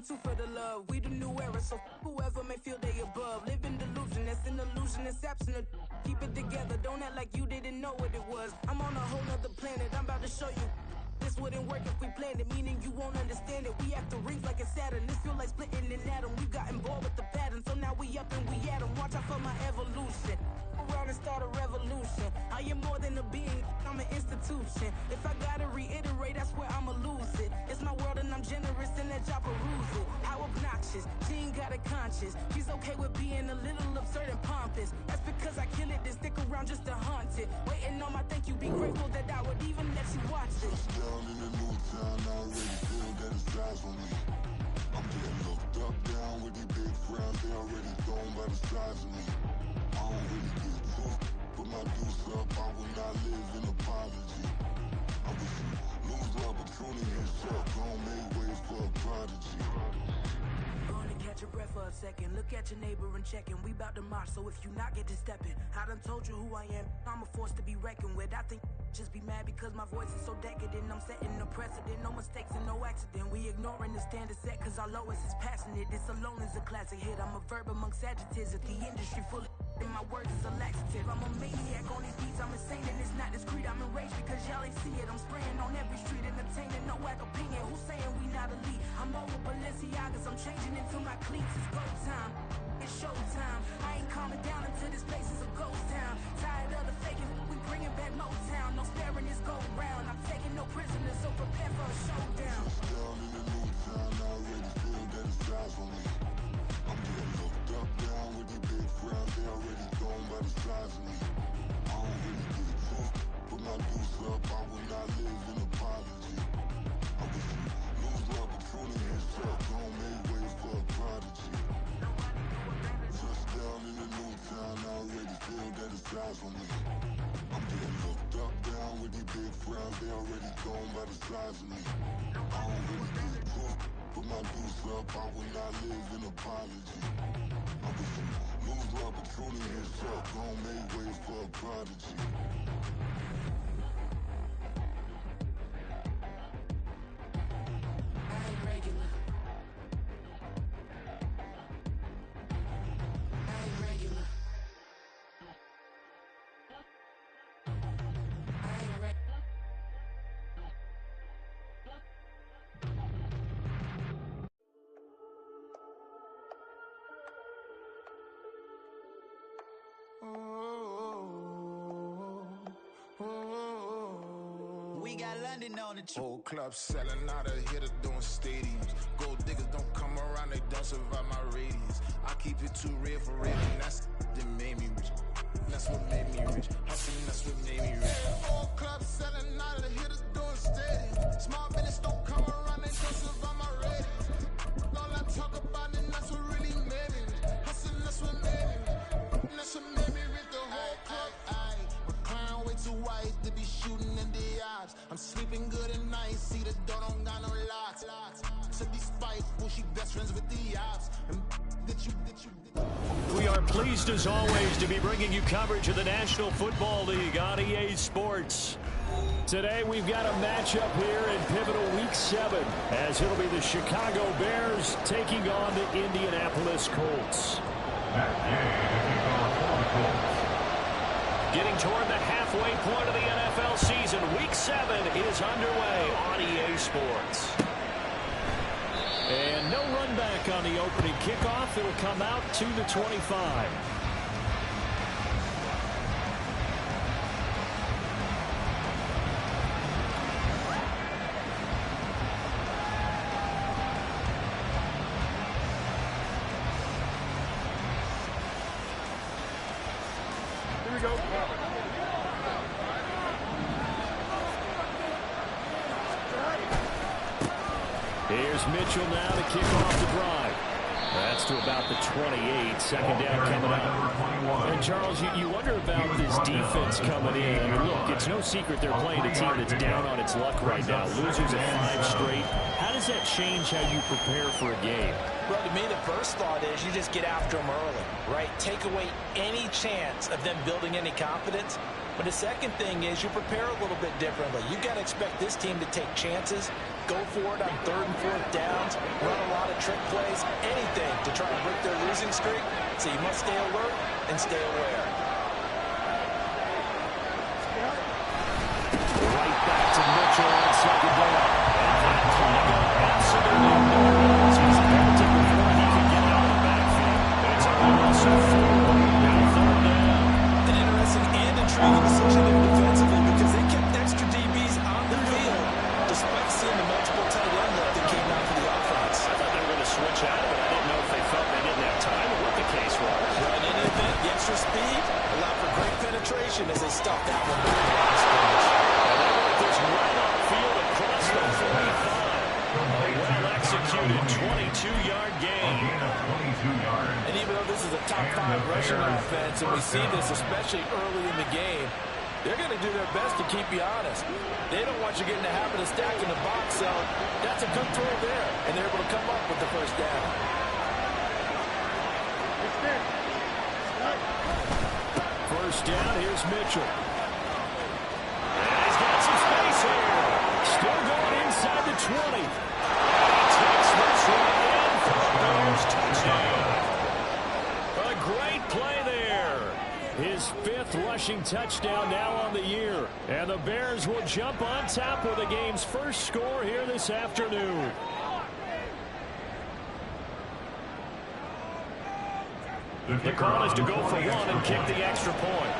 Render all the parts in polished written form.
too for the love. We the new era, so whoever may feel they above. Live in delusion, that's an illusion, it's absent of. Keep it together, don't act like you didn't know what it was. I'm on a whole nother planet, I'm about to show you. This wouldn't work if we planned it, meaning you won't understand it. We have to rings like a Saturn. This feel like splitting an atom. We got involved with the pattern, so now we up and we at 'em. Watch out for my evolution. Around and start a revolution. I am more than a being, I'm an institution. If I gotta reiterate, that's where I'ma lose it. It's my world and I'm generous and that y'all peruse it. How obnoxious, she ain't got a conscience. She's okay with being a little absurd and pompous. That's because I kill it, then stick around just to haunt it. Waiting on my thank you, be grateful that I would even let you watch it. Down in the new town, I already feel that it's eyes on me. I'm getting looked up, down with these big frowns, they already thrown by the size of me. I don't really get took, put my deuce up, I will not live in apology. I wish you lose the opportunity and shut, gon' make ways for a prodigy. Gonna catch your breath for a second. Look at your neighbor and check in. We bout to march, so if you not get to stepping, I done told you who I am. I'm a force to be reckoned with. I think just be mad because my voice is so decadent. I'm setting a precedent, no mistakes and no accident. We ignoring the standard set cause our lowest is passionate. This alone is a classic hit. I'm a verb amongst adjectives. If the industry full of and my words is a laxative. I'm a maniac on these beats, I'm insane and it's not discreet. I'm enraged because y'all ain't see it. I'm spraying on every street, entertaining, no whack opinion. Who's saying we not elite? I'm over Balenciagas, I'm changing into my cleats. It's go time, it's showtime. I ain't calming down until this place is a ghost town. Tired of the faking, we bringing back Motown. No sparing this go round. I'm taking no prisoners, so prepare for a showdown. Down in the new town, I already feel that it's eyes on me. I'm getting looked up, down with these big frowns, they already thrown by the size of me. I don't really get took, put my deuce up, I will not live in apology. I wish you lose the opportunity and shut, gon' make ways for a prodigy. Touchdown in the new town, I already feel that it's eyes on me. I'm getting looked up, down with these big frowns, they already thrown by the size of me. I don't really get took, put my deuce up, I will not live in apology. I wish you lose the opportunity and shut, gon' make ways for a prodigy. I ain't regular. I ain't regular. I ain't regular. We got London on the trip. Whole club selling out of hitter doing stadiums. Gold diggers don't come around, they don't survive my radius. I keep it too real for real, and that's that made me rich. That's what made me rich. Hustling, that's what made me rich. Whole club selling out of hitters doing stadiums. Small business don't come around, they don't survive my radius. All I talk about it, that's what really made me rich. Hustling, that's what made me rich. That's what made me rich. The whole club. My crown way too white to be shooting in the eyes. I'm sleeping good at night, see the door don't got no locks. To be spiteful, she best friends with the ops. We are pleased as always to be bringing you coverage of the National Football League on EA Sports. Today we've got a matchup here in pivotal week 7 as it'll be the Chicago Bears taking on the Indianapolis Colts. Getting toward the halfway point of the NFL season, week 7 is underway on EA Sports. And no run back on the opening kickoff. It'll come out to the 25. Here we go. Here's Mitchell now to kick off the drive. That's to about the 28. Second down coming up. And Charles, you wonder about this defense coming in. I mean, look, it's no secret they're playing a team that's down on its luck right now. Losers at 5 straight. How does that change how you prepare for a game? Well, to me, the first thought is you just get after them early, right? Take away any chance of them building any confidence. But the second thing is you prepare a little bit differently. You got to expect this team to take chances, go for it on 3rd and 4th downs, run a lot of trick plays, anything to try and break their losing streak. So you must stay alert and stay aware. Right back to Mitchell on 2nd down. And that's going to go absolutely nuts. He's built it before he can get out of the backfield. It's a loss of 4. Now 3rd down. An interesting and intriguing decision there defensively because they kept extra DBs on the field despite seeing the multiple tight end look that came out for the offense. I thought they were going to switch out of it. I didn't know if they felt they didn't have time or what the case was. Well, in any event, the extra speed allowed for great penetration as they stuffed that one back in the scrimmage. And they want this right on field across the 45. Well-executed 22-yard gain. And even though this is a top 5 rushing offense, and we see this especially early in the game, they're going to do their best to keep you honest. They don't want you getting the habit of stacking the box, so that's a good throw there. And they're able to come up with the 1st down. First down, here's Mitchell. And he's got some space here. Still going inside the 20. He takes this one in for a Bears touchdown. A great play there. His 5th rushing touchdown now on the year. And the Bears will jump on top with the game's first score here this afternoon. The call is to go for 1 and kick the extra point.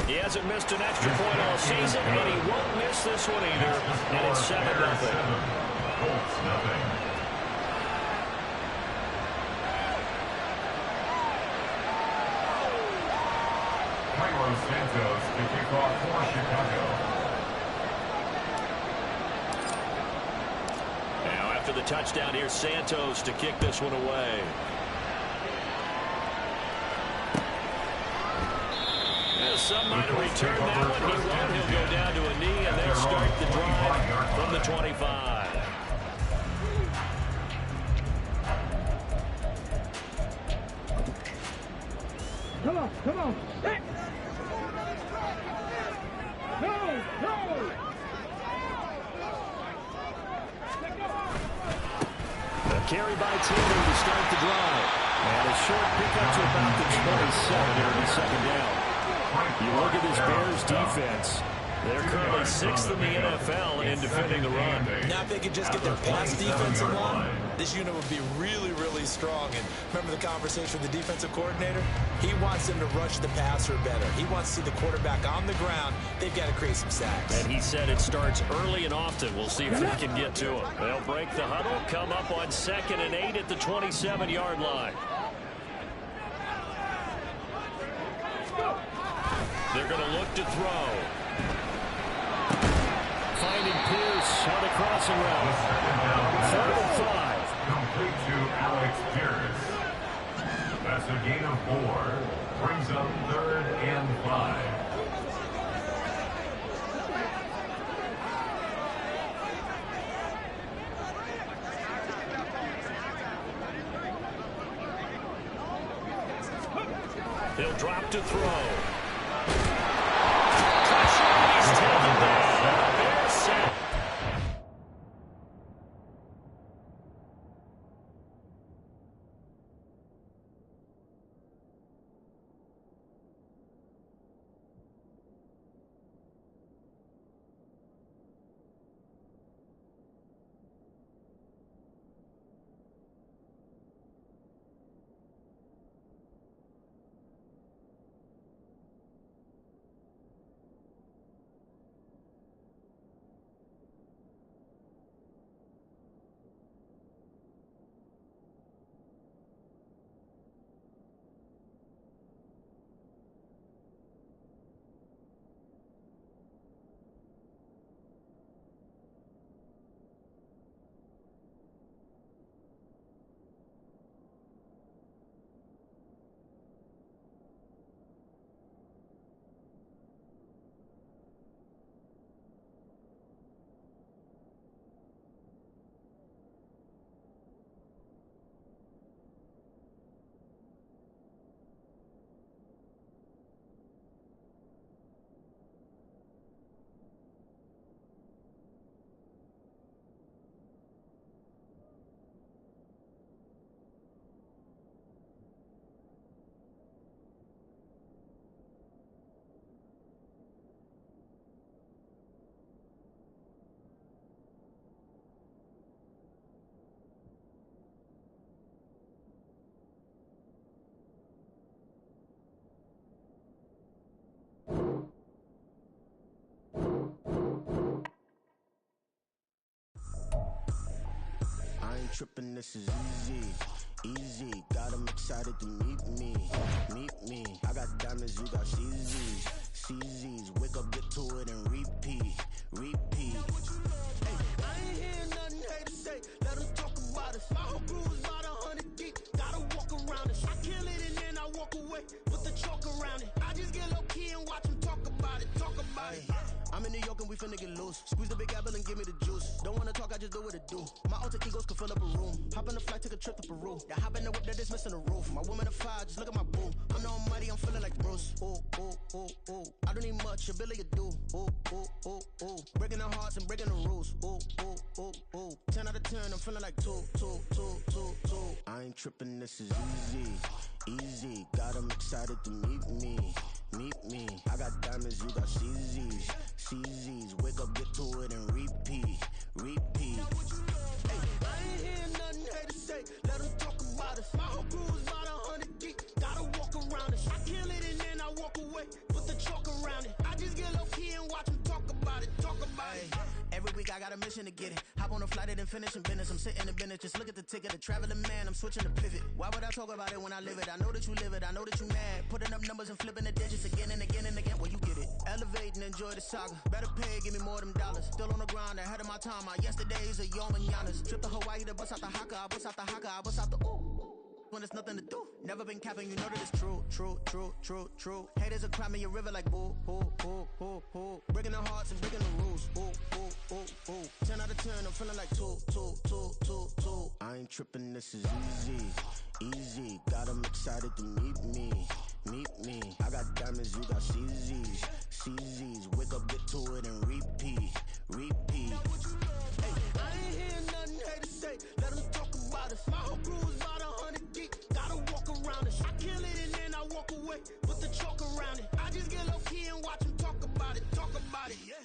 He hasn't missed an extra point all season, and he won't miss this one either. And it's 7-0. Colts, nothing. Santos to kick off for Chicago. Now after the touchdown, here's Santos to kick this one away. Yeah, some might have returned that one. He won't. He'll go down to a knee, and they'll start the drive from the 25. Come on, come on. Hey. No! A carry by Taylor to start the drive. And a short pickup to about the 27 here in the 2nd down. You look at this Bears defense. They're currently 6th in the NFL in defending the run. Now if they could just get their pass defense in line, this unit would be really, really strong. And remember the conversation with the defensive coordinator? He wants them to rush the passer better. He wants to see the quarterback on the ground. They've got to create some sacks. And he said it starts early and often. We'll see if they can get to him. They'll break the huddle, come up on 2nd and 8 at the 27-yard line. They're going to look to throw. Finding Pierce on the crossing route. 3rd and 5. Complete to Alex Pierce. That's a gain of 4. Brings up 3rd and 5. He'll drop to throw. He's taken down. Bears set. tripping, this is easy. Easy, got them excited to meet me. I got diamonds, you got CZs. CZs, wake up, get to it, and repeat. Hey, I ain't hearing nothing haters say. Let them talk about us. My whole crew is about 100 deep. Gotta walk around it. I kill it and then I walk away with the chalk around it. I just get low key and watch them talk about it. I'm in New York and we finna get loose. Squeeze the big apple and give me the juice. Don't wanna talk, I just do what it do. My alter egos can fill up a room. Hop on the flight, take a trip to Peru. Yeah, hop in the whip that is missing the roof. My woman a fire, just look at my boo. I'm no money, I'm feeling like Bruce. Ooh. I don't need much, ability to do. Ooh. Breaking the hearts and breaking the rules. Ooh. 10 out of 10, I'm feeling like two. I ain't tripping, this is easy. Got them excited to meet me. I got diamonds, you got CZs. Wake up, get to it, and repeat. Hey, I ain't hearing nothing haters say. Let them talk about us. My whole crew is about 100 deep. Gotta walk around it. I kill it and then I walk away with the chalk around it. I just get low key and watch them talk about it. Every week I got a mission to get it. Hop on a flight and then finish in business. I'm sitting in business, just look at the ticket. A traveling man, I'm switching to pivot. Why would I talk about it when I live it? I know that you live it, I know that you mad. Putting up numbers and flipping the digits again and again and again. Well, you get it. Elevate and enjoy the saga. Better pay, give me more them dollars. Still on the grind, ahead of my time. My yesterdays are your mananas. Trip to Hawaii to bust out the haka. I bust out the haka, I bust out the ooh. When there's nothing to do. Never been capping, you know that it's true. Haters are climbing your river like boo. Breaking the hearts and breaking the rules. Ooh. 10 out of 10, I'm feeling like two. I ain't tripping, this is easy. Got them excited to meet me. I got diamonds, you got CZs. Wake up, get to it, and repeat. Hey, I ain't hearing nothing haters say. Let them talk about us. My whole crew is about 100 deep. Gotta walk around it. I kill it and then I walk away with the chalk around it. I just get low key and watch them talk about it. Yeah.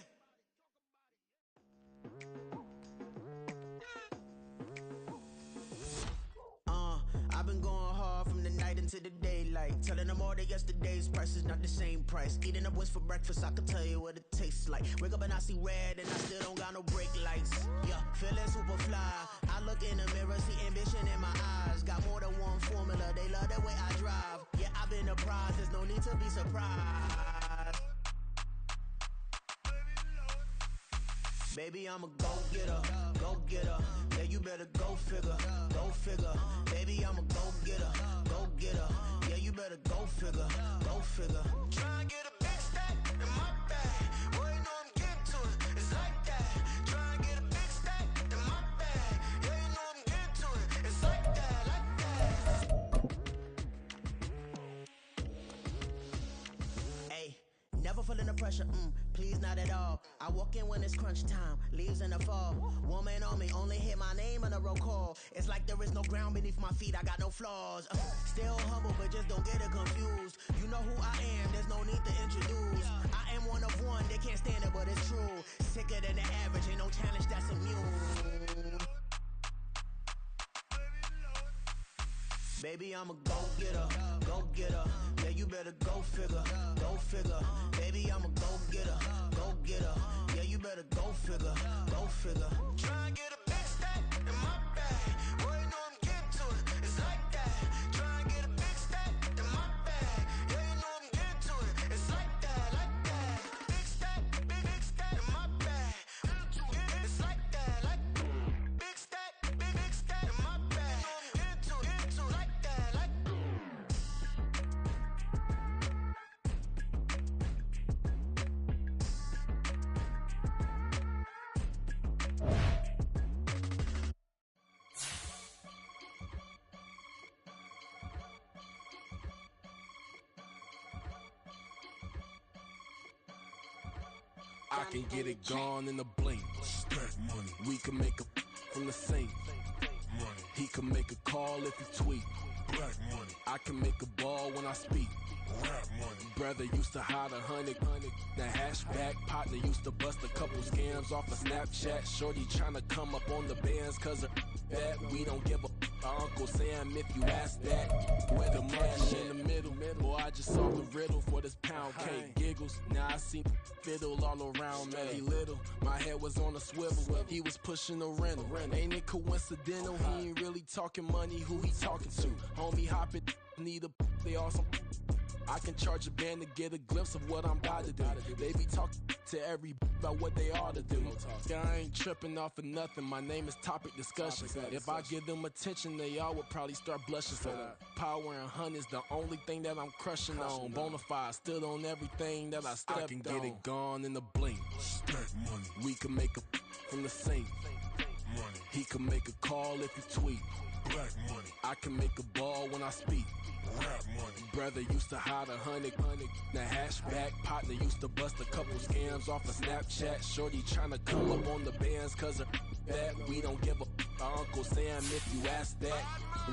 I've been going hard from the night into the daylight. Telling them all that yesterday's price is not the same price. Eating up wings for breakfast, I can tell you what it tastes like. Wake up and I see red and I still don't got no brake lights. Yeah, feeling super fly. I look in the mirror, see ambition in my eyes. Got more than one formula, they love the way I drive. Yeah, I've been a prize, there's no need to be surprised. Baby, I'm a go-getter. Yeah, you better go figure. Baby, I'm a go-getter. Yeah, you better go figure. Try and get a big stack in my bag. Boy, you know I'm getting to it. It's like that. Try and get a big stack in my bag. Yeah, you know I'm getting to it. It's like that. Hey, never feeling the pressure, please not at all. I walk in when it's crunch time, leaves in the fall. Woman on me, only hit my name on a roll call. It's like there is no ground beneath my feet, I got no flaws. Still humble, but just don't get it confused. You know who I am, there's no need to introduce. I am one of one, they can't stand it, but it's true. Sicker than the average, ain't no challenge that's immune. Baby, I'm a go-getter. Yeah, you better go figure. Baby, I'm a go-getter. Yeah, you better go figure. Try and get a big stack in my bag. Boy, you know I'm getting to it. It's like that. Try and get a big stack in my bag. Yeah, you know I'm getting to it. It's like that. Big stack in my bag. It's like that. Big stack in my bag. You know I'm getting to it. Like that. I can get it gone in a blink. Stack money. We can make a from the sink. Money. He can make a call if he tweet. Black money. I can make a ball when I speak. Rap money. Brother used to hide 100. The hashback partner used to bust a couple scams off of Snapchat. Shorty tryna come up on the bands cause her that. We don't give a Uncle Sam if you ask that. Where the cash in the middle. Boy, I just saw the riddle for this pound cake. Giggles, now I see fiddle all around me. Little, my head was on a swivel. He was pushing a rental. Ain't it coincidental? He ain't really talking money. Who he talking to? Homie hopping, need a they awesome. I can charge a band to get a glimpse of what I'm about to do. They be talking to every about what they ought to do. Yeah, I ain't tripping off of nothing. My name is Topic Discussion. If I give them attention, they all would probably start blushing. So power and hunt is the only thing that I'm crushing on. Bonafide, stood on everything that I stepped on. I can get it gone in a blink. We can make a from the sink. He can make a call if you tweet. I can make a ball when I speak. Brother used to hide 100, the hatchback. Partner used to bust a couple scams off of Snapchat. Shorty tryna come up on the bands cause of that. We don't give a Uncle Sam if you ask that.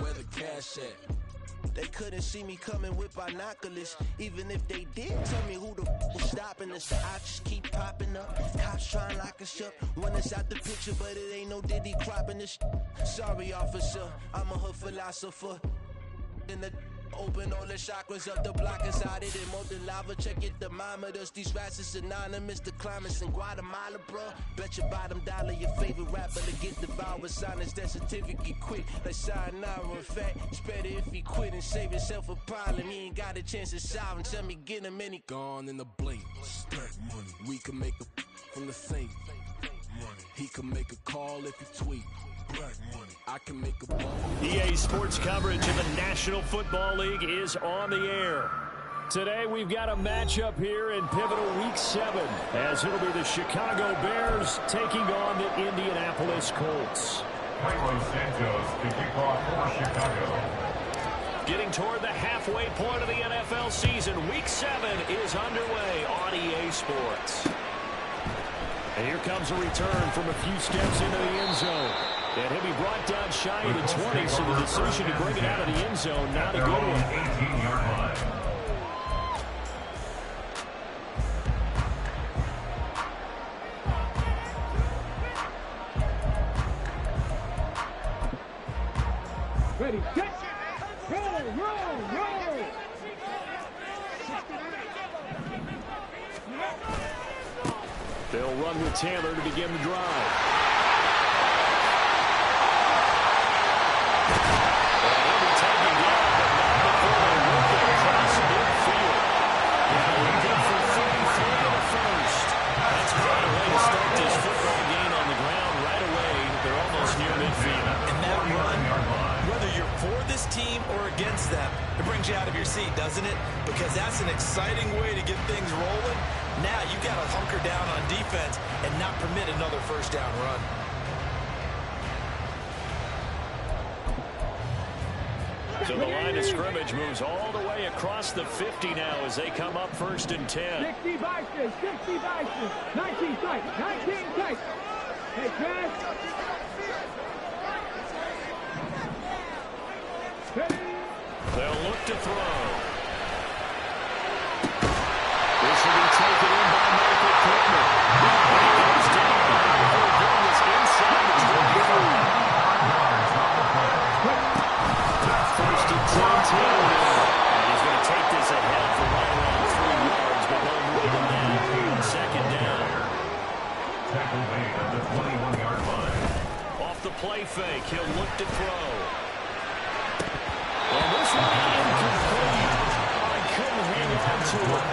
Where the cash at? They couldn't see me coming with binoculars. Even if they did, tell me who the was stopping us. The options keep popping up. Cops trying lock us up. When it's out the picture, but it ain't no Diddy cropping this. Sorry, officer, I'm a hood philosopher. In the open all the chakras up the block inside it and molten lava. Check it, thermometers. These rats is synonymous. The climates in Guatemala, bro. Bet your bottom dollar your favorite rapper to get the power. Sign his death certificate quick. Like sayonara. In fact, it's better if he quit and save himself a problem. He ain't got a chance to solve him. Tell me, get him any. Gone in the blink. We can make a from the sink. He can make a call if you tweet. I can make a ball. EA Sports coverage of the National Football League is on the air. Today we've got a matchup here in pivotal Week 7 as it'll be the Chicago Bears taking on the Indianapolis Colts. Carlos Santos to kick off for Chicago. Getting toward the halfway point of the NFL season, Week 7 is underway on EA Sports. And here comes a return from a few steps into the end zone. And he'll be brought down shy of the 20, so the decision to bring it out of the end zone, not a good one. 18-yard line. Ready, set, roll. They'll run with Taylor to begin the drive. Team or against them, it brings you out of your seat, doesn't it? Because that's an exciting way to get things rolling. Now you got to hunker down on defense and not permit another first down run. So the line of scrimmage moves all the way across the 50 now as they come up 1st and 10. 60 vices, 19 tight, 19 tight. Hey, Chad. They'll look to throw. This will be taken in by Michael Pittman. He goes down. Oh, goodness, inside the 23. 1st and 10, Taylor. And he's going to take this ahead for right around 3 yards, but no more than that. 2nd down. Tackle made at the 21-yard line. Off the play fake, he'll look to throw. And this one incomplete. I couldn't hang on to it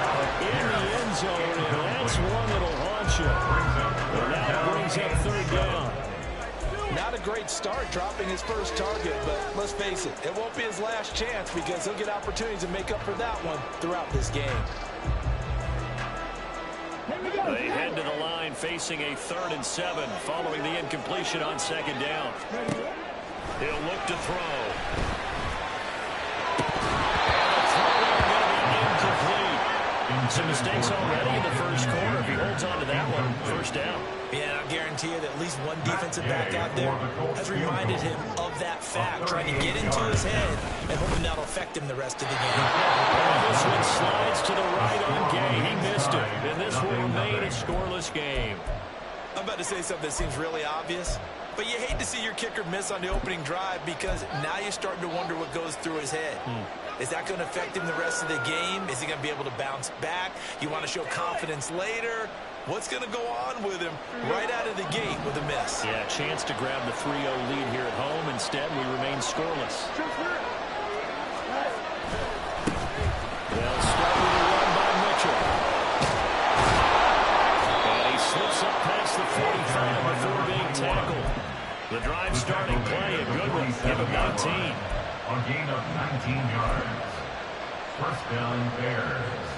in the end zone, and that's one that'll haunt you. And that brings up 3rd down. Not a great start dropping his first target, but let's face it, it won't be his last chance because he'll get opportunities to make up for that one throughout this game. They head to the line facing a 3rd and 7 following the incompletion on 2nd down. He'll look to throw. Some mistakes already in the first quarter. If he holds on to that one, 1st down. Yeah, I'll guarantee you that at least one defensive back out there has reminded him of that fact, trying to get into his head and hoping that'll affect him the rest of the game. This one slides to the right on Gay. He missed it, and this will remain a scoreless game. I'm about to say something that seems really obvious, But you hate to see your kicker miss on the opening drive because now you're starting to wonder what goes through his head. Is that going to affect him the rest of the game? Is he going to be able to bounce back? You want to show confidence later? What's going to go on with him right out of the gate with a miss? Yeah, chance to grab the 3-0 lead here at home. Instead, we remain scoreless. They'll start with a run by Mitchell. And he slips up past the 45 before being tackled. The drive starting play, a good one. Give him 19. A gain of 19 yards. First down, Bears.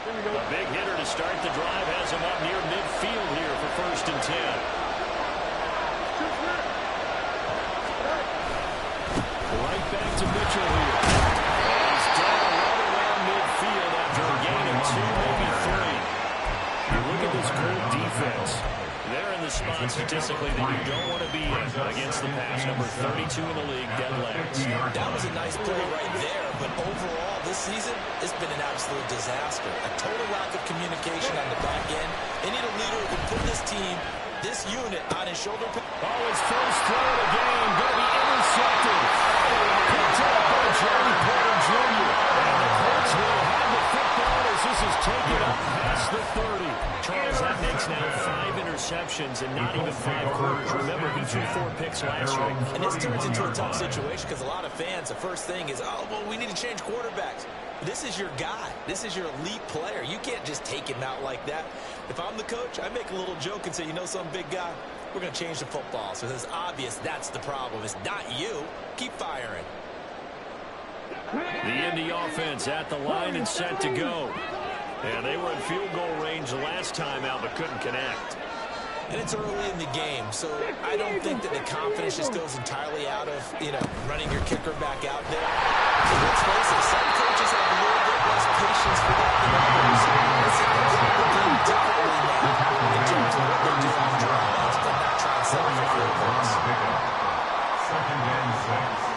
A big hitter to start the drive has him up near midfield here for 1st and 10. Right back to Mitchell here. And he's down right around midfield after a gain of 2, maybe 3. You look at this Colt defense. They're in the spot statistically that you don't want to be in against the pass. Number 32 in the league, dead last. That was a nice play right there, but overall this season, it's been an absolute disaster. A total lack of communication on the back end. They need a leader who can put this team, this unit, on his shoulder. Oh, his first throw of the game going to be intercepted. Picked up by Joey Porter Jr. And the Colts will have the football as this is taken up past the 30. Charles, that makes now 5 interceptions and not even 5 quarters. Remember, he threw 4 picks last week. And this turns into a tough situation because a lot of fans, the first thing is, oh, well, we need to change quarterbacks. This is your guy. This is your elite player. You can't just take him out like that. If I'm the coach, I make a little joke and say, you know, some big guy, we're going to change the football. So it's obvious that's the problem. It's not you. Keep firing. The Indy offense at the line and set to go. And they were in field goal range last time out, but couldn't connect. And it's early in the game, so I don't think that the confidence just goes entirely out of, running your kicker back out there. So let's face it, some coaches have a little bit less patience for that than others. Listen, they're going to do differently now in terms of what they do on drives and not try and settle for field goals. Second and 6.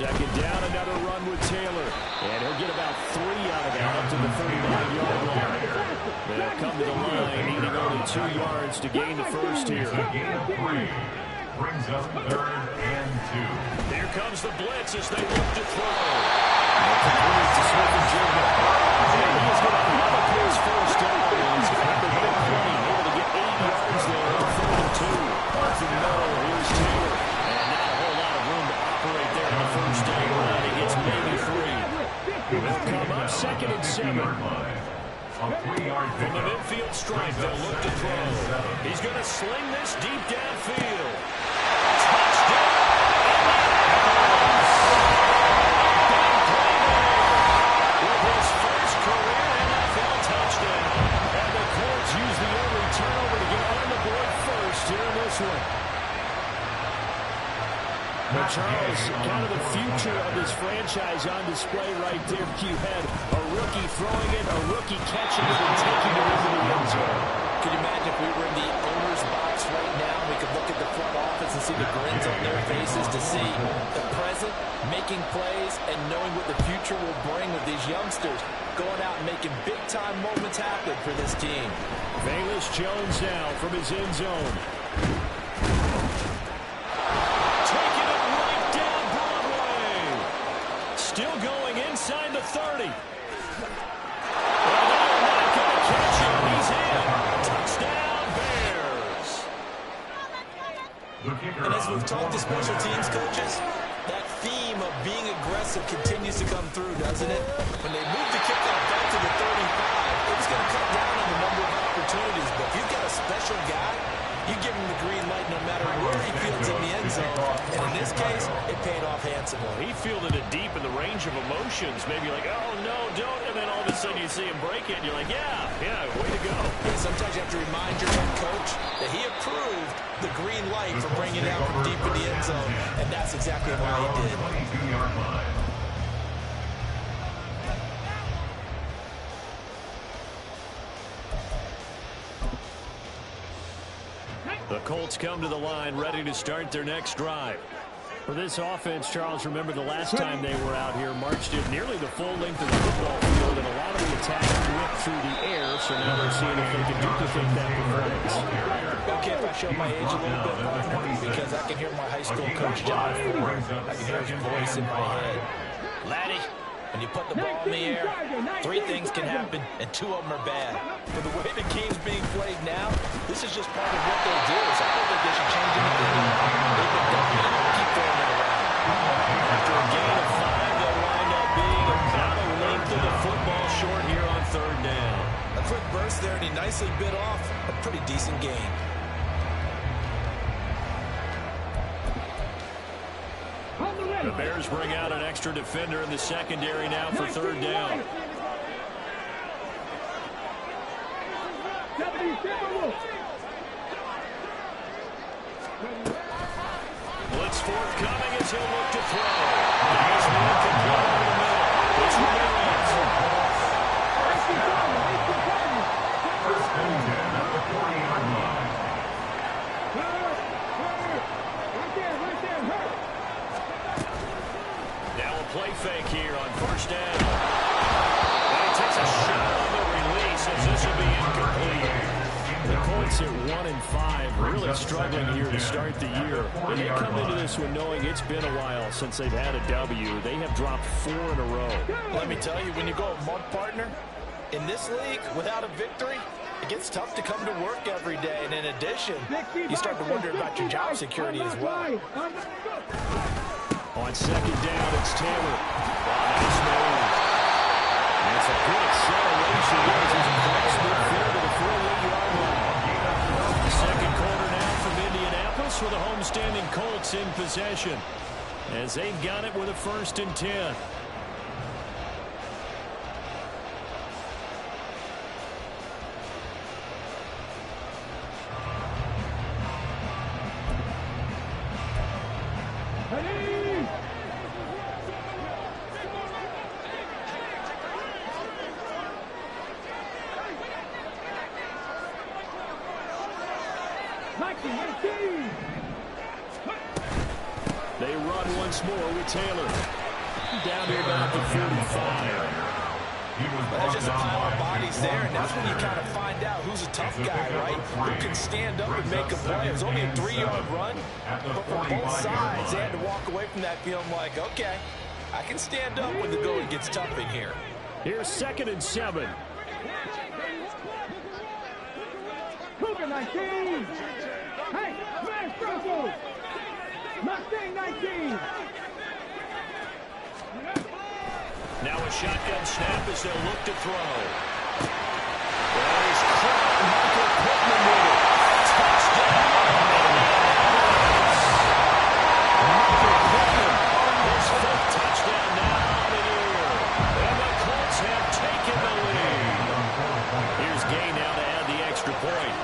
Second down, another run with Taylor. And he'll get about 3 out of that up to the 39-yard line. They'll come to the line, needing only 2 yards to gain the first here. Gain of 3. Brings up 3rd and 2. Here comes the blitz as they look to throw. Complete to Smith-Njigba. And he's going to another his first down. It's got the big play. Able to get 8 yards there on 3rd and 2. Off the middle, here's Taylor. And not a whole lot of room to operate there on the first down line. He gets maybe 3. They'll come up 2nd and 7. From the midfield stripe, they'll look to throw. He's going to sling this deep downfield. Touchdown! With his first career NFL touchdown. And the Colts use the early turnover to get on the board first here in this one. But Charles, kind of the future of this franchise on display right there. You had a rookie throwing it, a rookie catching it, and taking it into the end zone. Could you imagine if we were in the owner's box right now, we could look at the front office and see the grins on their faces to see the present, making plays, and knowing what the future will bring with these youngsters going out and making big-time moments happen for this team. Velus Jones now from his end zone. Still going inside the 30. And they're not going to catch him. He's in. Touchdown, Bears. And as we've talked to special teams coaches, that theme of being aggressive continues to come through, doesn't it? When they move the kickoff back to the 35, it was going to cut down on the number of opportunities. But if you've got a special guy, you give him the green light no matter where he fields in the end zone. And in this case, it paid off handsomely. He fielded it deep in the range of emotions. Maybe like, oh, no, don't. And then all of a sudden you see him break it, and you're like, yeah, way to go. Yeah, sometimes you have to remind your head coach that he approved the green light for bringing it out from deep in the end zone. And that's exactly why he did. 22-yard line. The Colts come to the line ready to start their next drive. For this offense, Charles, remember the last time they were out here, marched it nearly the full length of the football field, and a lot of the attack went through the air, so now they're seeing if they can duplicate that performance. Okay, if I show my age a little bit, partner, because I can hear my high school coach, John Ford. I can hear his voice in my head. Laddie, when you put the ball in the air, 3 things can happen, and 2 of them are bad. For the way the game's being played now, this is just part of what they do, so I don't think they should change anything. They've been dominant. Keep throwing it around. After a gain of 5, they'll wind up being about a length of the football short here on 3rd down. A quick burst there, and he nicely bit off a pretty decent gain. The Bears bring out an extra defender in the secondary now for 3rd down. Blitz forthcoming as he'll look to throw. Nice man complete over the middle. It's Ramirez. First and 10 at the 40-yard line. Now a play fake here on 1st down. And he takes a shot on the release as this will be incomplete. The Colts at 1-5, really struggling here to start the year. And they come into this one knowing it's been a while since they've had a W. They have dropped 4 in a row. Let me tell you, when you go a month, partner, in this league, without a victory, it gets tough to come to work every day. And in addition, you start to wonder about your job security as well. On 2nd down, it's Taylor. Nice move. And it's a good acceleration. There's a cross midfield to the 48-yard line. The 2nd quarter now from Indianapolis with the homestanding Colts in possession, as they've got it with a 1st and 10. They run once more with Taylor. Down to about the 45. There's just a pile of bodies there, and that's when you kind of find out who's a tough guy, right? Who can stand up and make a play. It was only a 3-yard run, but for both sides, they had to walk away from that feeling like, okay, I can stand up when the going gets tough in here. Here's 2nd and 7. Cougar 19. Hey, man, Struggles. Mustang 19. Now a shotgun snap as they'll look to throw. There's Michael Pittman with it. Touchdown. Michael Pittman, his 5th touchdown now on the year. And the Colts have taken the lead. Here's Gay now to add the extra point.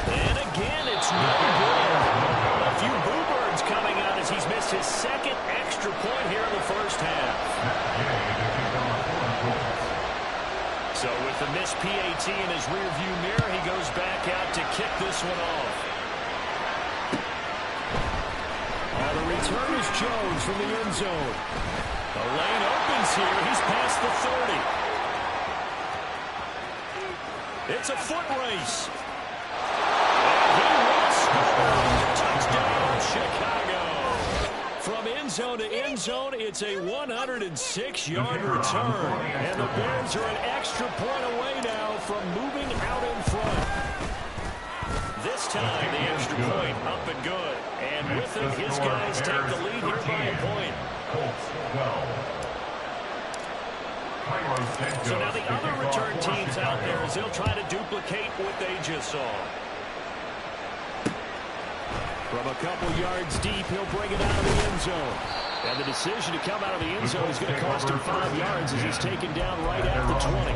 And again, it's no good. A few boo birds coming out as he's missed his 2nd extra point here in the 1st half. So with the missed PAT in his rearview mirror, he goes back out to kick this one off. The return is Jones from the end zone. The lane opens here. He's past the 30. It's a foot race. And he will score. Touchdown, Chicago. From end zone to end zone, it's a 106-yard return. And the Bears are an extra point away now from moving out in front. This time, the extra point up and good. And with it, his guys take the lead here by a point. So now the other return teams out there as they'll try to duplicate what they just saw. From a couple yards deep, he'll bring it out of the end zone. And the decision to come out of the end zone is going to cost him 5 yards as he's taken down right at the 20.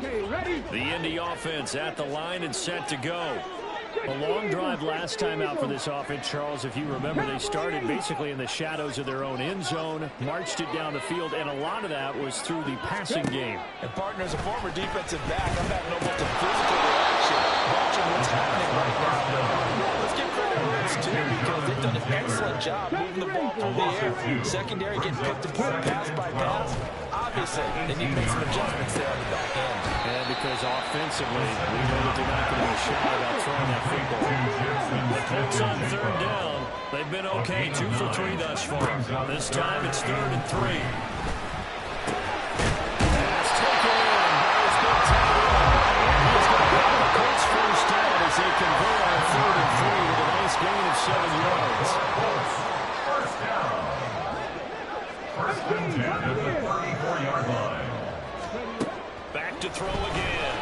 Okay, ready? The Indy offense at the line and set to go. A long drive last time out for this offense, Charles. If you remember, they started basically in the shadows of their own end zone, marched it down the field, and a lot of that was through the passing game. And partner, as a former defensive back, I'm having almost a physical reaction watching what's happening right now. Let's give credit to Reds, too, because they've done an excellent job moving the ball through the air. Secondary getting picked apart pass by pass. Obviously, they need to make some adjustments there on the back end. And because offensively, we know that they're not going to be shy about throwing that football. The Colts on third down. They've been okay, 2 for 3 thus far. This time it's 3rd and 3. Pass taken in. Ball's been tied in. He's going to have the Colts first down as they convert on 3rd and 3 with a nice gain of 7 yards. First down. First and 10 at the 34-yard line. Back to throw again.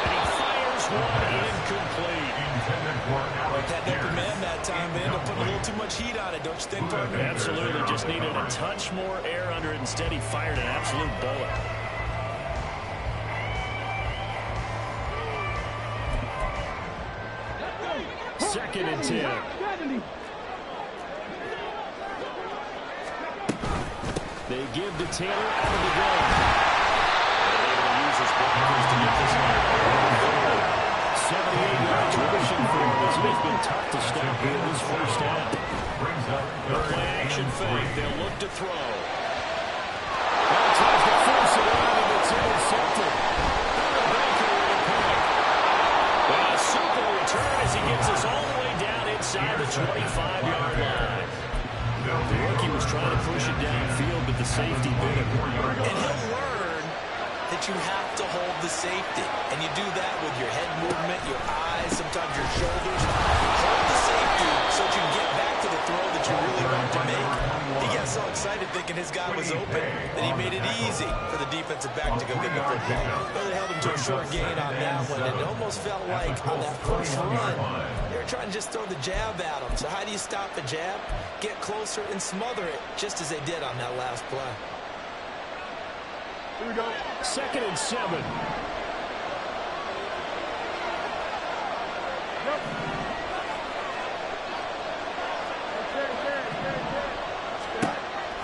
And he fires one incomplete. Had that man that time, they ended up putting a little too much heat on it, don't you think, partner? Absolutely. Just needed a touch more air under it. Instead, he fired an absolute bullet. Second and 10. They give to Taylor out of the gun. And able to use his blockers to get this one. 78 yards rushing for him. It's been tough to stop here this first half. The play action fake. They'll look to throw. Well, tries to force it out, and it's intercepted. Baker with a pick. Well, a super return as he gets us all the way down inside the 25-yard line. The rookie was trying to push it downfield, but the safety bit him. And he'll learn that you have to hold the safety. And you do that with your head movement, your eyes, sometimes your shoulders. Hold the safety so that you can get back to the throw that you really want to make. He got so excited thinking his guy was open that he made it easy for the defensive back to go get the football. Really held him to a short gain on that one. And it almost felt like on that first run, they were trying to just throw the jab at him. So how do you stop a jab? Get closer and smother it, just as they did on that last play. Here we go. 2nd and 7.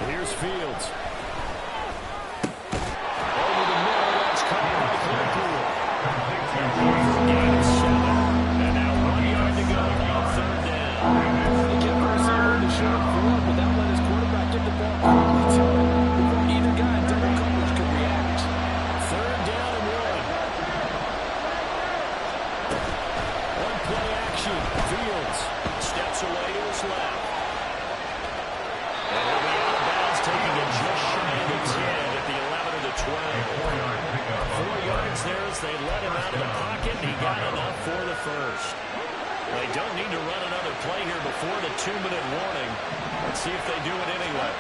Here's Fields. Over the middle, that's caught by Claypool. Gain of 7. And now 1 yard to go on 3rd down. He kept pursuing the short field, but that let his quarterback get the ball quickly to him before either guy in double coverage could react. 3rd down and 1. One play action. Fields steps away to his left. And he'll be out of bounds, taking it just shy of the 10 at the 11 of the 12. 4 yards there as they let him out of the pocket. He got enough for the first. They don't need to run another play here before the 2-minute warning. Let's see if they do it anyway.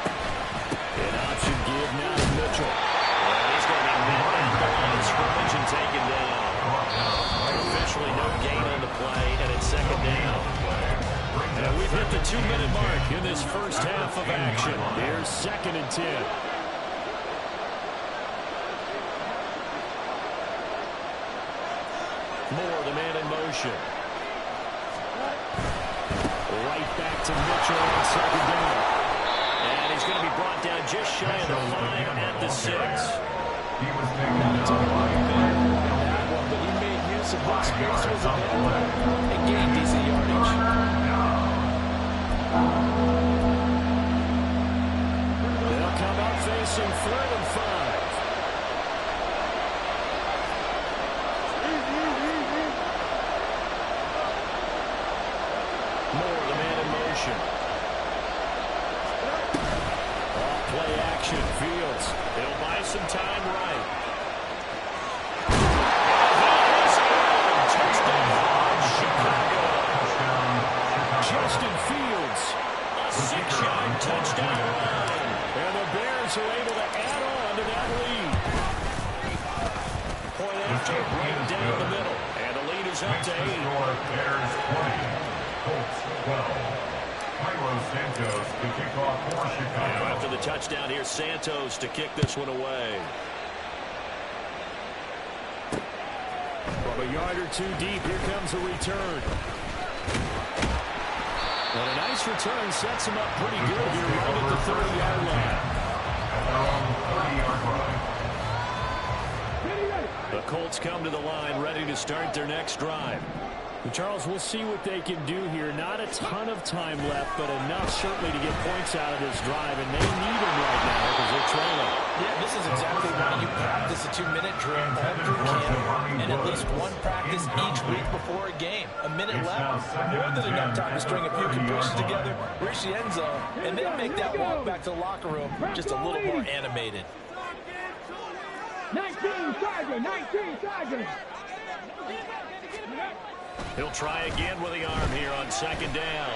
An option give now to Mitchell. And he's going to be met at the line of scrimmage and taken down. Officially no gain on the play, and it's 2nd down. And we've hit the 2-minute mark in this first half of action. Here's 2nd and 10. Moore, the man in motion. Right back to Mitchell on 2nd down. And he's going to be brought down just shy of the 5 at the 6. He was taken down by That one, but he made use of what space was available and gained decent yardage. They'll come out facing 3rd and 5. Moore, the man in motion. Off play action. Fields. They'll buy some time right. Touchdown, Chicago. Justin Fields. A 6-yard touchdown run. And the Bears are able to add on to that lead. Point after right down the middle. And the lead is up to 8. Bears 20, Colts 12. Carlos Santos to kick off for Chicago. After the touchdown here, Santos to kick this one away. From a yard or two deep, here comes a return. And a nice return sets him up pretty good here right at the 30-yard line. At their own 30-yard line. The Colts come to the line ready to start their next drive. And Charles, we'll see what they can do here. Not a ton of time left, but enough certainly to get points out of this drive, and they need them right now because they're trailing. Yeah, this is exactly why you practice a 2-minute drill all through camp and at least one practice each week before a game. A minute left, more than enough time to string a few compressions together, reach the end zone, and then make that walk back to the locker room just a little more animated. 19 Tiger, 19 Tiger. He'll try again with the arm here on second down.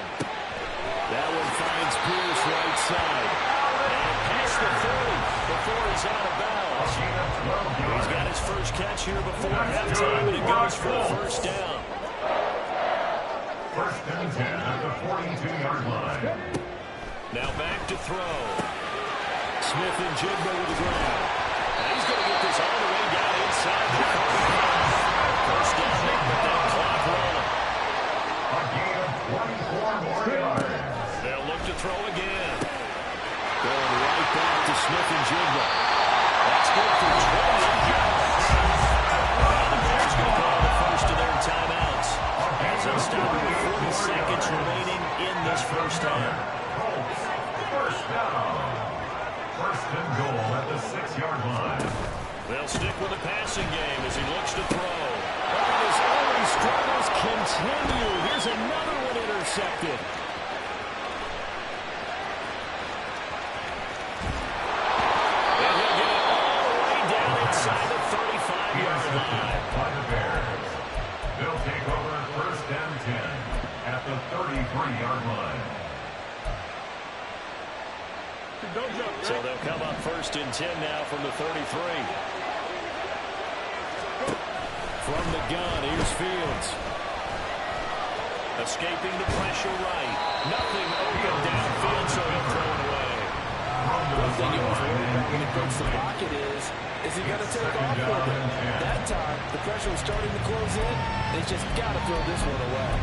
That one finds Pierce right side. And past the 30 before he's out of bounds. He's got his first catch here before halftime, and it goes for the first down. First and 10 at the 42-yard line. Now back to throw. Smith and Jigba with the ground. And he's going to get this all the way down inside the 45. First down, they put that clock rolling. A gain of 24 more yards. They'll look to throw again. Going right back to Smith and Jigba. That's good for 28 yards. Now the Bears going to call the first of their timeouts as they stop with 40 seconds remaining in this first half. First down. First and goal at the 6-yard line. They'll stick with the passing game as he looks to throw. And his early struggles continue. Here's another one intercepted. And he'll get it all the way down inside the 35-yard line. By the Bears. They'll take over first and 10 at the 33-yard line. So they'll come up first and 10 now from the 33. From the gun, here's Fields. Escaping the pressure right. Nothing open downfield, so he'll throw it away. One thing you always worry about when he puts the pocket is he going to take off with it? That time, the pressure was starting to close in. They just got to throw this one away.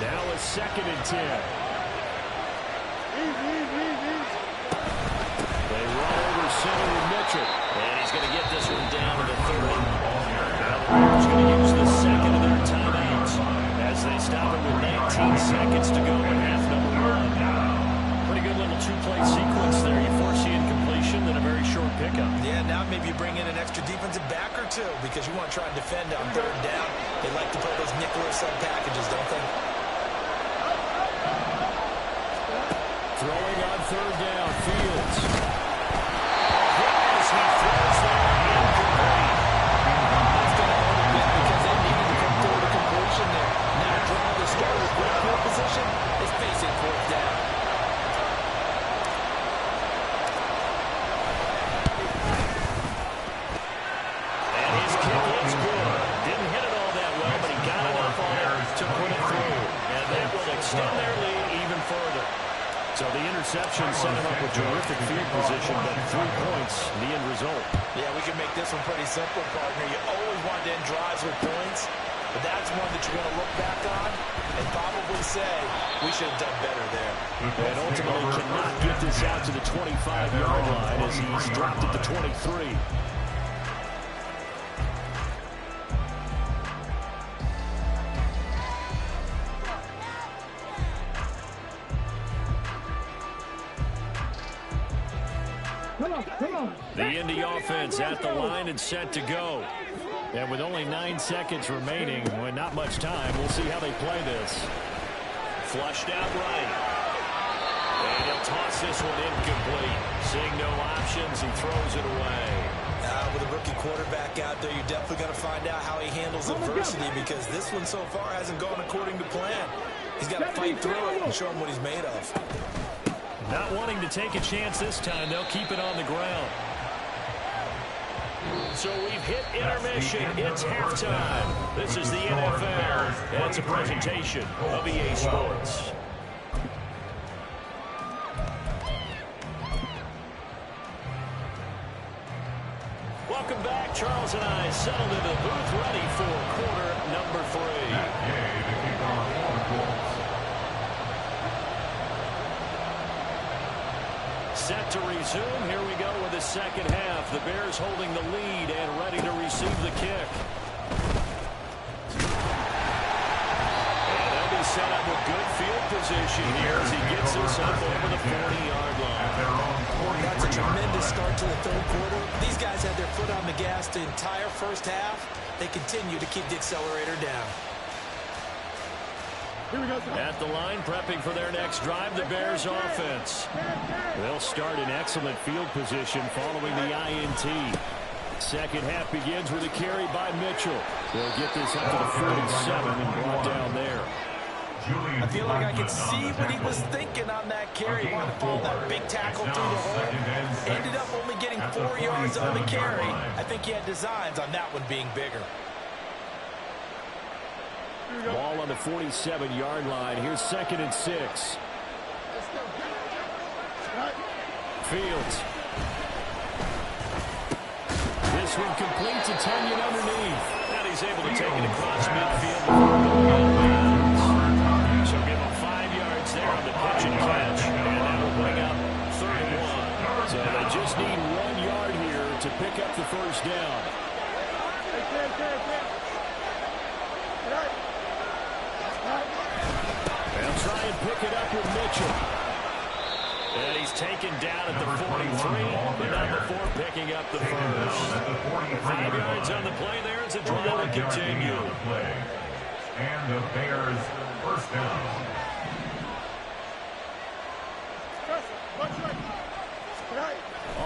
Now a second and 10. They run over center with Mitchell. And he's going to get this one down to the 30. Now the Bears going to use the second of their timeouts as they stop it with 19 seconds to go in half number one. Pretty good little two-play sequence there. You force the incompletion, then a very short pickup. Yeah, now maybe you bring in an extra defensive back or two because you want to try and defend on third down. They like to play those nickel or sub packages, don't they? Throwing on third down, Fields. As he throws there, incomplete. It's going to hold a bit because they needed to come through the completion there. Now draw the starter with field position is facing fourth down. And his kick is good. Didn't hit it all that well, but he got enough on it to put it through. And that will extend their lead even further. So the interception set him up with terrific field position, but 3 points, the end result. Yeah, we can make this one pretty simple, partner. You always want to end drives with points, but that's one that you're going to look back on and probably say, we should have done better there. And ultimately cannot get this out to the 25-yard line as he's dropped at the 23. The Indy offense at the line and set to go. And with only 9 seconds remaining, with not much time, we'll see how they play this. Flushed out right. And he'll toss this one incomplete. Seeing no options, he throws it away. With a rookie quarterback out there, you're definitely going to find out how he handles adversity because this one so far hasn't gone according to plan. He's got to fight through it and show him what he's made of. Not wanting to take a chance this time, they'll keep it on the ground. So we've hit intermission. It's halftime. This is the NFL, and it's a presentation of EA Sports. Welcome back. Charles and I settled into the booth, ready for quarter number 3. Set to resume. Here we go with the second half. The Bears holding the lead and ready to receive the kick. And they'll be set up with good field position here as he gets this up over the 40-yard line. That's a tremendous start to the third quarter. These guys had their foot on the gas the entire first half. They continue to keep the accelerator down. At the line, prepping for their next drive, the Bears offense. They'll start in excellent field position following the INT. Second half begins with a carry by Mitchell. They'll get this up to the 47 and brought down there. I feel like I can see what he was thinking on that carry. He wanted to follow that big tackle through the hole. Ended up only getting 4 yards on the carry. I think he had designs on that one being bigger. Ball on the 47-yard line. Here's 2nd and 6. Fields. This one completes a Tunyon underneath. Now he's able to take it across midfield before going out of bounds. So give him 5 yards there on the pitch and catch. And that will bring up 3rd and 1. So they just need 1 yard here to pick up the first down. They'll try and pick it up with Mitchell. And he's taken down at the 43, but not before picking up the first. 5 yards on the play there as the drive will continue. And the Bears first down.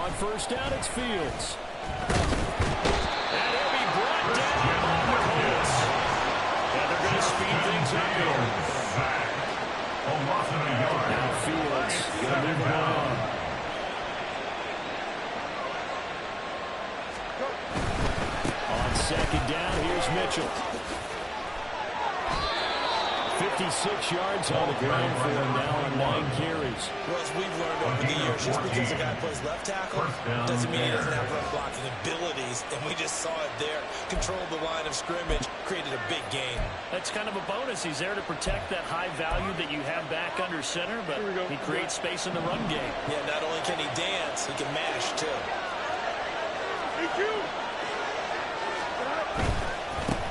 On first down, it's Fields. And he'll be brought down by the Colts. And they're going to speed things up here. Now Fields going to move along. On second down, here's Mitchell. 56 yards on the ground for him now on 9 carries. Well, as we've learned over the years, just because a guy plays left tackle doesn't mean he doesn't have run blocking abilities, and we just saw it there. Controlled the line of scrimmage, created a big gain. That's kind of a bonus. He's there to protect that high value that you have back under center, but he creates space in the run game. Yeah, not only can he dance, he can mash, too.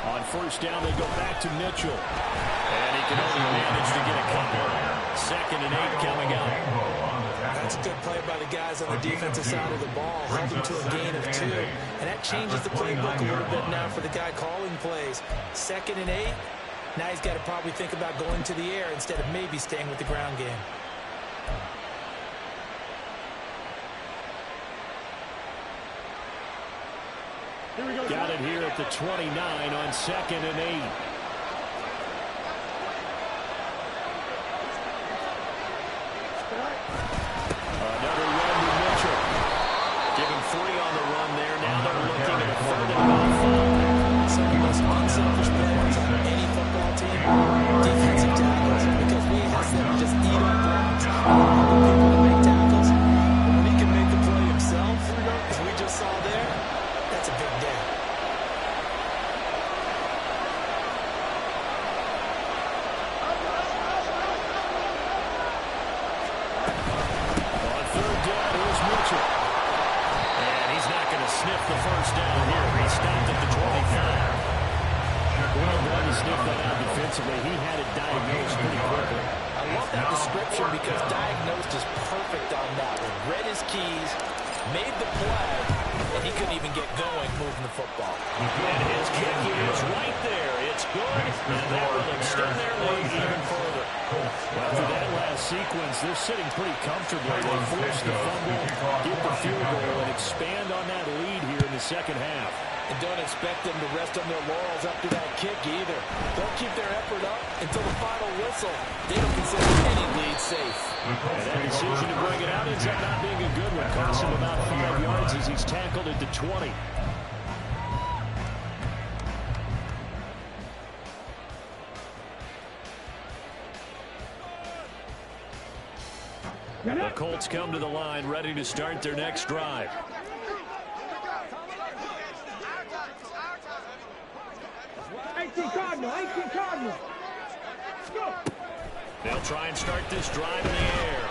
On first down, they go back to Mitchell. And he can only manage to get a couple. 2nd and 8 coming up. That's a good play by the guys on the defensive side of the ball. Held him to a gain of 2. And that changes the playbook a little bit now for the guy calling plays. 2nd and 8. Now he's got to probably think about going to the air instead of maybe staying with the ground game. Got it here at the 29 on 2nd and 8. Another run to Mitchell. Give him 3 on the run there. Now they're looking at a 3rd and about 5. Some of the most unselfish players on any football team, defensive tackles, because we ask them to just eat up blocks. People to make tackles. When he can make the play himself, as we just saw there, that's a big day. On 3rd down, here's Mitchell. And he's not going to sniff the first down here. He stopped at the 25. Well done to sniff that out defensively. He had it diagnosed pretty quickly. I love that description because diagnosed is perfect on that one. Read his keys, made the play, and he couldn't even get going moving the football. And his kick is right there. It's good, and that will extend their lead even further. After that last sequence, they're sitting pretty comfortably. They force the fumble, get the field goal, and expand on that lead here in the second half. And don't expect them to rest on their laurels after that kick either. They'll keep their effort up until the final whistle. They don't consider any lead safe. And that decision to bring it out ends up not being a good one. Cost him about 5 yards as he's tackled at the 20. The Colts come to the line, ready to start their next drive. Cardinal. They'll try and start this drive in the air.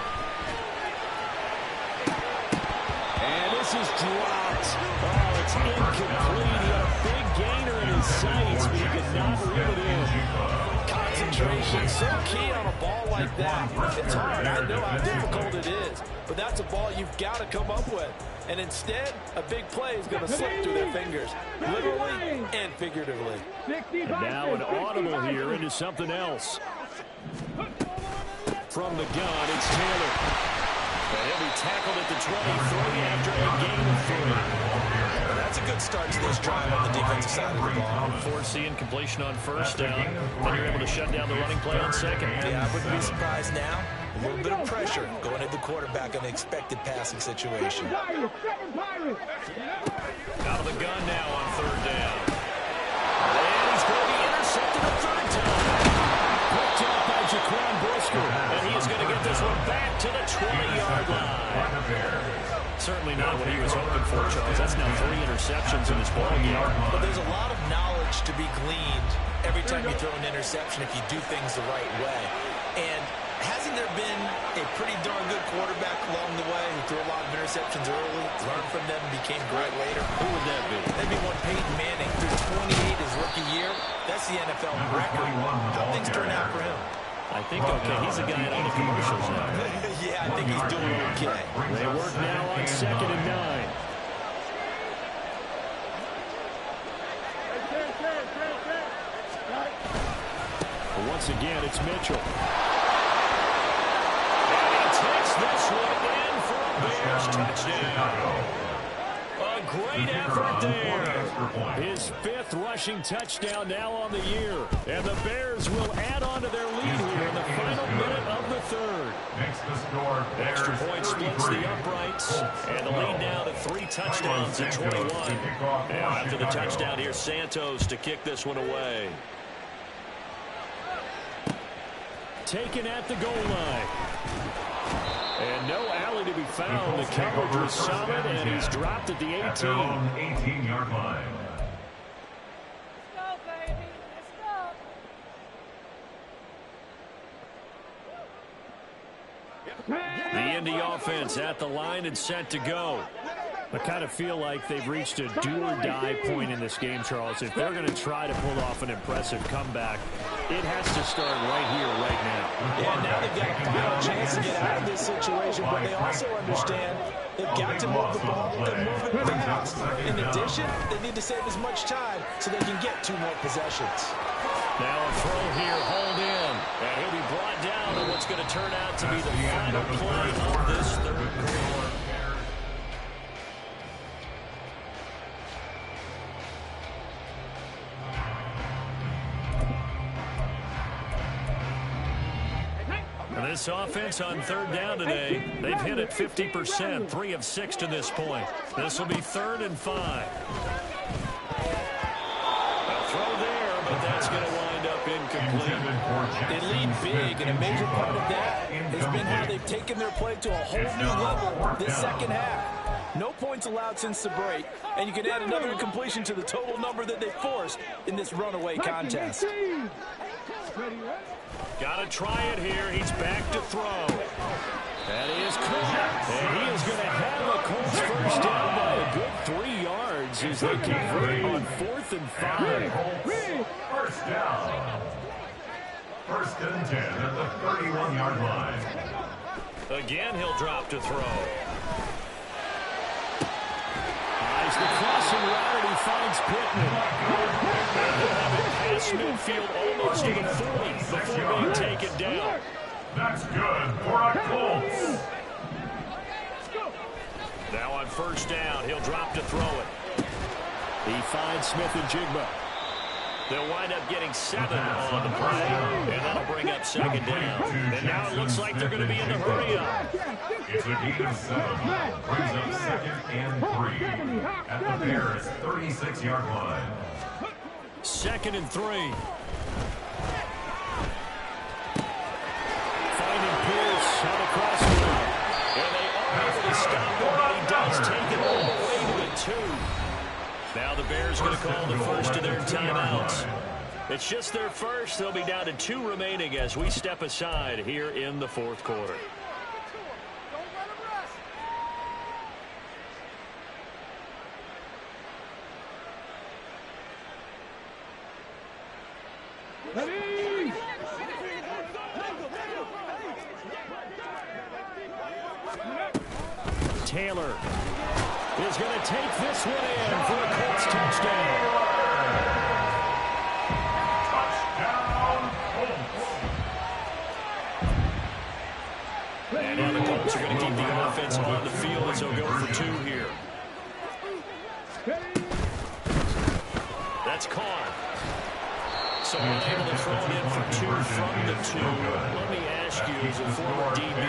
And this is dropped. Oh, it's incomplete. He had a big gainer in his sights, but he could not reel it in. Concentration so key on a ball like that. It's hard. I know how difficult it is, but that's a ball you've got to come up with. And instead, a big play is going to slip through their fingers, literally and figuratively. And now an audible here into something else. From the gun, it's Taylor. And he'll be tackled at the 23 after a gain of 3. That's a good start to this drive on the defensive side of the ball. Forcing completion on first down. Then you're able to shut down the running play on second. Yeah, I wouldn't be surprised now. A little bit of pressure going at the quarterback on an expected passing situation. Out of the gun now on third down. And he's going to be intercepted a third time. Picked up by Jaquan Brisker. And he is going to get this one back to the 20-yard line. Certainly not what he was hoping for, Charles. That's now 3 interceptions in this ball game. But there's a lot of knowledge to be gleaned every time you throw an interception if you do things the right way. And hasn't there been a pretty darn good quarterback along the way who threw a lot of interceptions early, learned from them, and became great later? Who would that be? That'd be one Peyton Manning. Through 28 his rookie year. That's the NFL record. How things turn out for him? I think, okay, he's a guy in all the commercials now. Yeah, I think he's doing okay. They work now on 2nd and 9. But once again, it's Mitchell. And he takes this one in for a Bears touchdown. A great effort there. His 5th rushing touchdown now on the year. And the Bears will add on to their lead here in the final minute of the 3rd. Extra point splits the uprights. And the lead now to 3 touchdowns at 21. Now after the touchdown, here's Santos to kick this one away. Taken at the goal line. And no alley to be found. The coverage was solid, and he's dropped at the 18. 18-yard line. Let's go, baby. Let's go. The Indy offense at the line and set to go. I kind of feel like they've reached a do-or-die point in this game, Charles. If they're going to try to pull off an impressive comeback, it has to start right here, right now. Yeah, now they've got a final chance to get out of this situation, but they also understand they've got to move the ball and move it fast. In addition, they need to save as much time so they can get 2 more possessions. Now a throw here, hold in, and he'll be brought down on what's going to turn out to be the final play of this 3rd quarter. This offense on 3rd down today, they've hit it 50%, 3 of 6 to this point. This will be 3rd and 5. A throw there, but that's going to wind up incomplete. They lead big, and a major part of that has been how they've taken their play to a whole new level this second half. No points allowed since the break, and you can add another incompletion to the total number that they forced in this runaway contest. Got to try it here. He's back to throw. That is caught. And he is going to have a Colts first down by a good 3 yards as they convert on 4th and 5. First down. 1st and 10 at the 31-yard line. Again, he'll drop to throw. Eyes the crossing route, and he finds Pittman. And he'll have it past midfield almost to the 40 before being taken down. That's good for a Colts. Now on 1st down, he'll drop to throw it. He finds Smith and Jigba. They'll wind up getting 7 on the play, and that'll bring up 2nd down. And now it looks like they're going to be in the hurry-up. It's a gain of 7. Brings up 2nd and 3 at the Bears' 36-yard line. 2nd and 3. Finding Pierce on the crossing route. Now the Bears going to call the first of their timeouts. It's just their first. They'll be down to 2 remaining as we step aside here in the fourth quarter. Taylor is going to take this one in for a Colts touchdown. And now the Colts are going to keep the offense on the field as they'll go for 2 here. That's caught. So unable to throw it in for 2 from the 2. Let me ask you, as a former DB,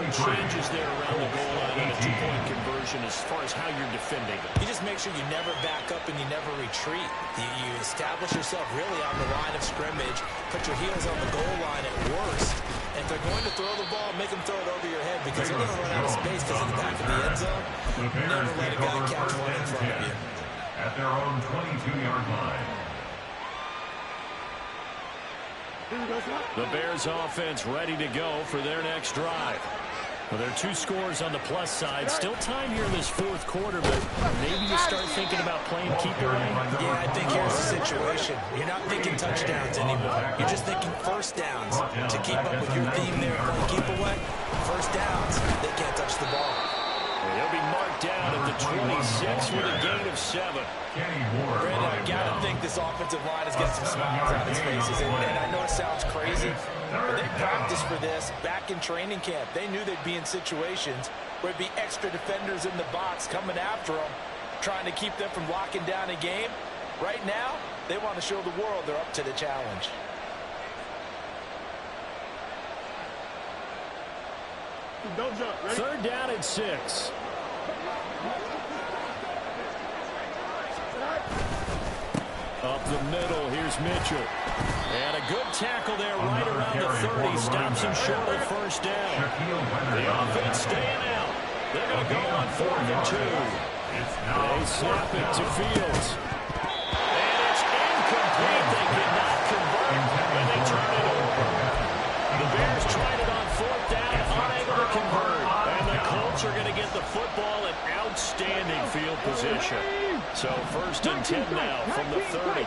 changes there around the goal line on a 2-point conversion as far as how you're defending it. You just make sure you never back up and you never retreat. You establish yourself really on the line of scrimmage, put your heels on the goal line at worst. And if they're going to throw the ball, make them throw it over your head because they're going to run out of space because of the back of the end zone. Never let a guy catch one in front of you. At their own 22-yard line. The Bears offense ready to go for their next drive. Well, there are 2 scores on the plus side. Still time here in this fourth quarter, but maybe you start thinking about playing keeper, right? Yeah, I think here's the situation. You're not thinking touchdowns anymore. You're just thinking first downs. To keep up with your theme there, playing keep away, first downs, they can't touch the ball. They'll be marked down at the 26 with a gain of 7. Brandon, I got to think this offensive line has got some smiles on its faces. And I know it sounds crazy, but they practiced for this back in training camp. They knew they'd be in situations where it'd be extra defenders in the box coming after them, trying to keep them from locking down a game. Right now, they want to show the world they're up to the challenge. Third down at 6. Up the middle, here's Mitchell. And a good tackle there right around the 30. Stops him short of first down. The offense staying out. They're going to go on 4th and 2. They snap it to Fields. And it's incomplete. They cannot convert, and they turn it over. The Bears tried it on 4th down, unable to convert. And the Colts are going to get the football in outstanding field position. So 1st and 10 now from the 30.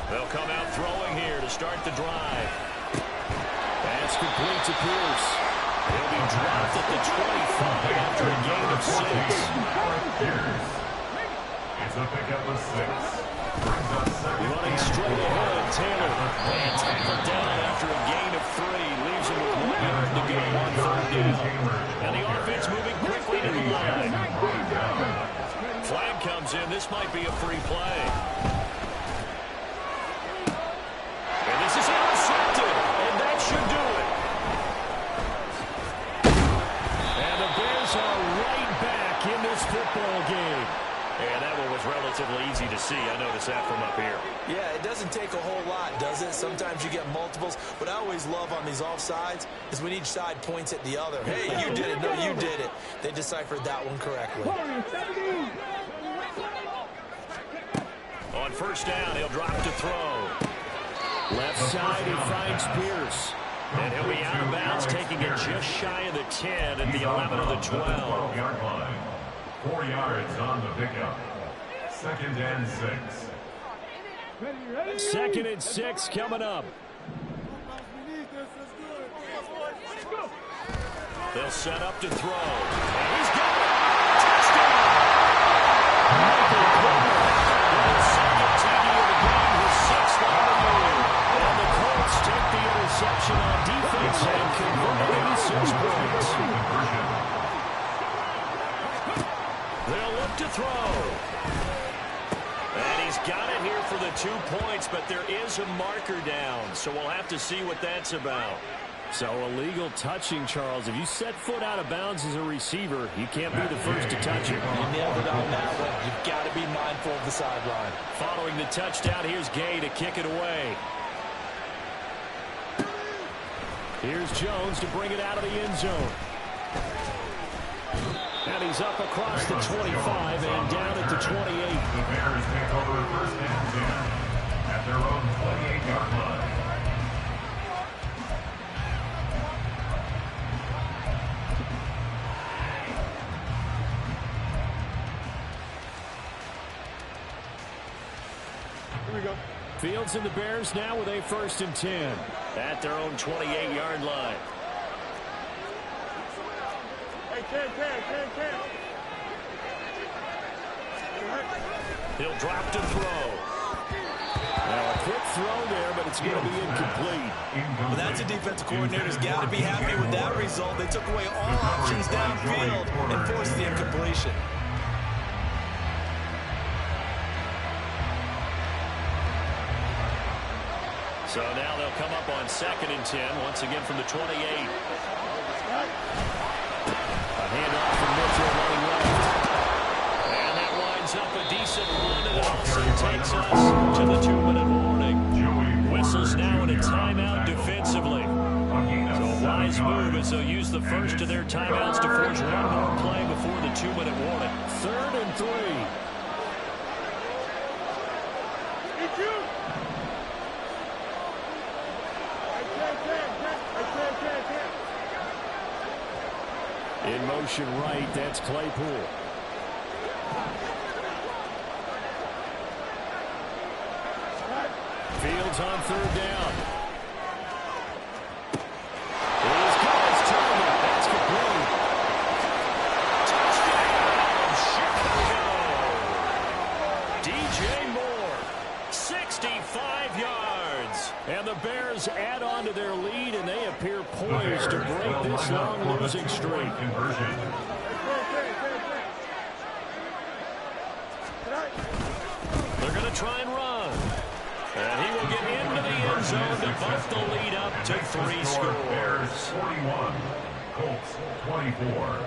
They'll come out throwing here to start the drive. Pass complete to Pierce. He'll be dropped at the 25 after a gain of 6. It's a pickup of 6. Running straight ahead, Taylor. And tackled down after a gain of 3. Leaves him with 1 yard to go on 3rd down. And the offense moving quickly to the line. Flag comes in. This might be a free play. And this is intercepted. And that should do it. And the Bears are right back in this football game. And that one was relatively easy to see. I noticed that from up here. Yeah, it doesn't take a whole lot, does it? Sometimes you get multiples. What I always love on these offsides is when each side points at the other. Hey, you did it. No, you did it. They deciphered that one correctly. On 1st down, he'll drop to throw. Left side, he finds Pierce. And he'll be out of bounds, taking it just shy of the 10 at the 11 of the 12. 4 yards on the pickup. 2nd and 6. 2nd and 6 coming up. They'll set up to throw. And he's got it. Touchdown! Michael Cooper. The 2nd TD of the game, his 6th on the year. And the Colts take the interception on defense and convert it into 6 points. They'll look to throw. And he's got it here for the 2 points, but there is a marker down, so we'll have to see what that's about. So illegal touching, Charles. If you set foot out of bounds as a receiver, you can't be the first to touch it. You nailed it on that one. You've got to be mindful of the sideline. Following the touchdown, here's Gay to kick it away. Here's Jones to bring it out of the end zone. And he's up across the 25 and down at the 28. The Bears take over first and 10 at their own 28-yard line. Here we go. Fields and the Bears now with a 1st and 10 at their own 28-yard line. Hey, 10. He'll drop to throw. Now a quick throw there, but it's going to be incomplete. Well, that's a defensive coordinator's got to be happy with that result. They took away all options downfield and forced the incompletion. So now they'll come up on 2nd and 10, once again from the 28. A handoff from Mitchell running left. And that winds up a decent run, and it also takes us to the 2-minute warning. Whistles now in a timeout defensively. So a wise move as they'll use the first of their timeouts to force one more play before the 2-minute warning. 3rd and 3. In motion right, that's Claypool. Fields on 3rd down. He's got his target. That's complete. Touchdown, Chicago. DJ Moore, 65 yards. And the Bears add on to their lead, and they appear poised to break this long losing streak. They're going to try and run. And he will get into the end zone to bump the lead up to 3 scores. Bears 41, Colts 24.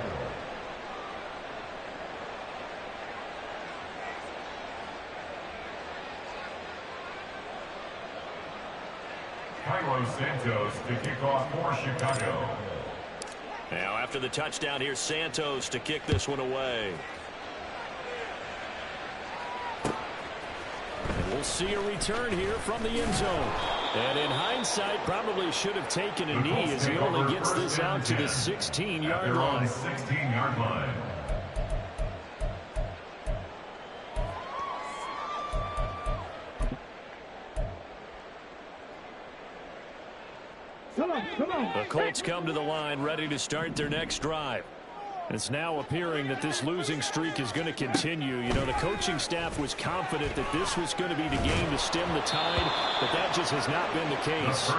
Santos to kick off for Chicago. Now after the touchdown, here's Santos to kick this one away. And we'll see a return here from the end zone. And in hindsight, probably should have taken a knee as he only gets this out to the 16-yard line. 16-yard line. The Colts come to the line ready to start their next drive. It's now appearing that this losing streak is going to continue. You know, the coaching staff was confident that this was going to be the game to stem the tide, but that just has not been the case.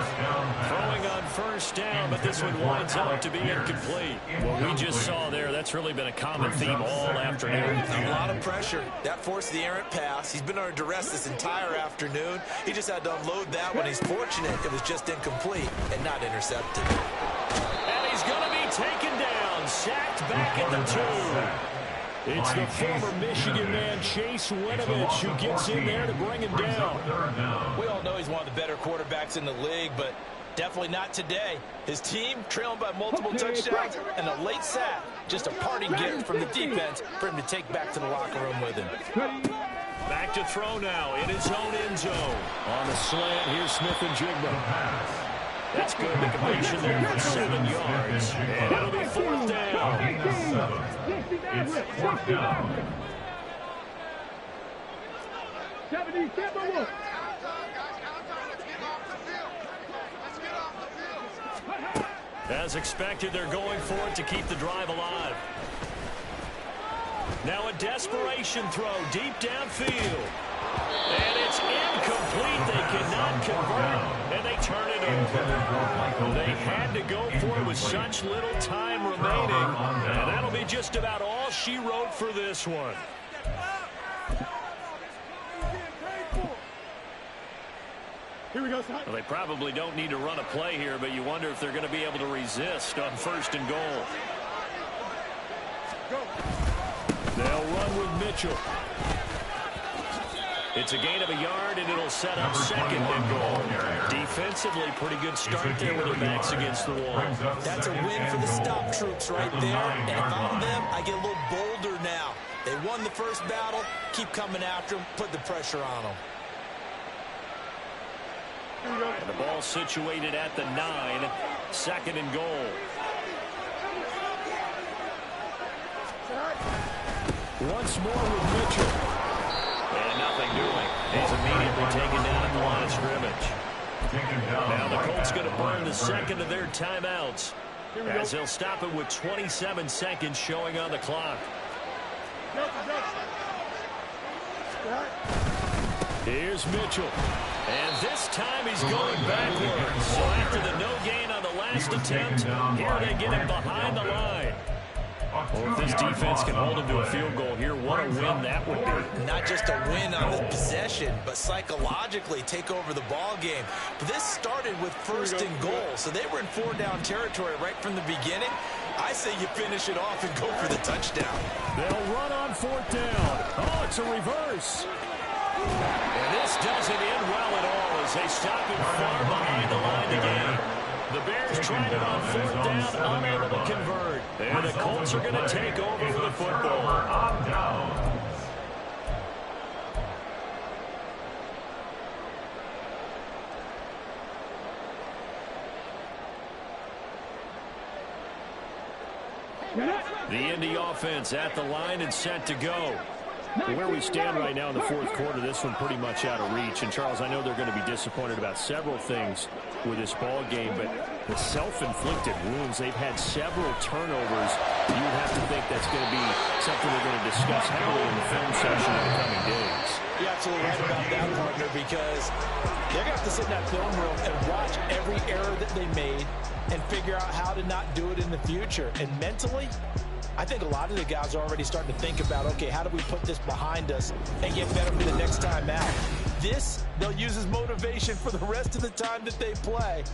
Throwing on 1st down, but this one winds up to be incomplete. What we just saw there, that's really been a common theme all afternoon. A lot of pressure. That forced the errant pass. He's been under duress this entire afternoon. He just had to unload that one. He's fortunate it was just incomplete and not intercepted. And he's going to be taken down, sacked back at the 2. It's the former Michigan man, Chase Winovich, who gets in there to bring him down. We all know he's one of the better quarterbacks in the league, but definitely not today. His team trailing by multiple touchdowns and a late sack. Just a parting gift from the defense for him to take back to the locker room with him. Back to throw now in his own end zone. On the slant, here's Smith and Jigba. That's good. The completion there for 7 yards. And it'll be 4th down. It's 4th down. 77. As expected, they're going for it to keep the drive alive. Now a desperation throw deep downfield. And it's incomplete. They cannot convert, and they turn it over. They had to go for it with such little time remaining, and that'll be just about all she wrote for this one. Here we go, son. Well, they probably don't need to run a play here, but you wonder if they're going to be able to resist on 1st and goal. They'll run with Mitchell. It's a gain of a yard, and it'll set up second and goal. Defensively, pretty good start there with their backs against the wall. That's a win for the stop troops right there. And if I'm them, I get a little bolder now. They won the first battle. Keep coming after them. Put the pressure on them. And the ball situated at the 9. Second and goal. Once more with Mitchell. And nothing doing. He's immediately taken down at the line of scrimmage. Now the Colts going to burn the second of their timeouts, as they'll stop it with 27 seconds showing on the clock. Here's Mitchell. And this time he's going backwards. So after the no gain on the last attempt, here they get him behind the line. Well, if this defense can hold him to a field goal here, what a win that would be. Not just a win on the possession, but psychologically take over the ball game. But this started with first and goal, so they were in 4-down territory right from the beginning. I say you finish it off and go for the touchdown. They'll run on 4th down. Oh, it's a reverse. And this doesn't end well at all as they stop him far behind the line again. The Bears tried it on 4th down, unable to convert. And the Colts are going to take over with the football. The Indy offense at the line and set to go. Where we stand right now in the 4th quarter, this one pretty much out of reach. And, Charles, I know they're going to be disappointed about several things with this ball game, but the self-inflicted wounds, they've had several turnovers. You would have to think that's going to be something they're going to discuss heavily in the film session in the coming days. You're absolutely right about that, partner, because they're going to have to sit in that film room and watch every error that they made and figure out how to not do it in the future. And mentally, I think a lot of the guys are already starting to think about, okay, how do we put this behind us and get better for the next time out? This, they'll use as motivation for the rest of the time that they play.